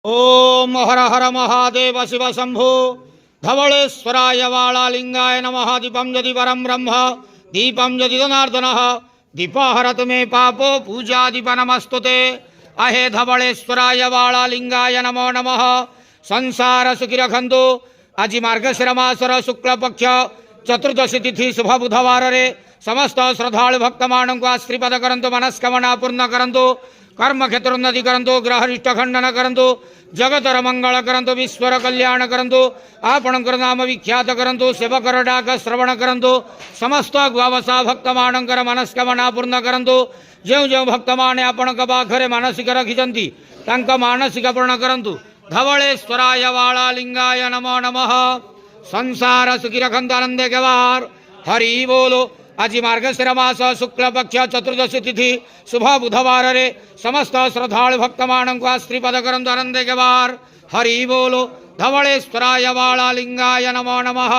ओम हर हर महादेव शिव शंभो धवलेश्वराय वालालिंगाय नमः। दीपं यदि परं ब्रह्म दीपं यदि जनार्दनः दीपहरतु मे पापो पूजादीप नमस्तुते। अहे धवलेश्वराय वालालिंगाय नमो नमः। संसार सुखी रखंतु। आज मार्गशीर मासर शुक्ल पक्ष चतुर्दशी तिथि शुभ बुधवार रे समस्त श्रद्धालु भक्त मानक आश्रीपद करंतु, मनस्कामना पूर्ण करंतु, कर्म क्षेत्र उन्नति करंतु, ग्रहरिष्ट खंडन करंतु, जगतर मंगल करंतु, विश्वर कल्याण करंतु, आपणकर नाम विख्यात करंतु, सेवकर डाक श्रवण करंतु, समस्त ग्वावसा भक्त मानकर मनस्कामना पूर्ण करंतु। जो जो भक्त माने आपणक पाखरे मानसिक रखिछंती तांका मानसिक पूर्ण करंतु। धवलेश्वराय वालालिंगाय नमो नमः। संसार सुखी रखंतु, आनंदे गवार। हरि बोलो। आज मार्गशीर मास शुक्ल पक्ष चतुर्दशी तिथि शुभ बुधवार रे समस्त श्रद्धालु भक्त मानक आश्रीपद करंतु, आनंदे गवार। हरि बोलो। धवलेश्वराय वालालिंगाय नमो नमः।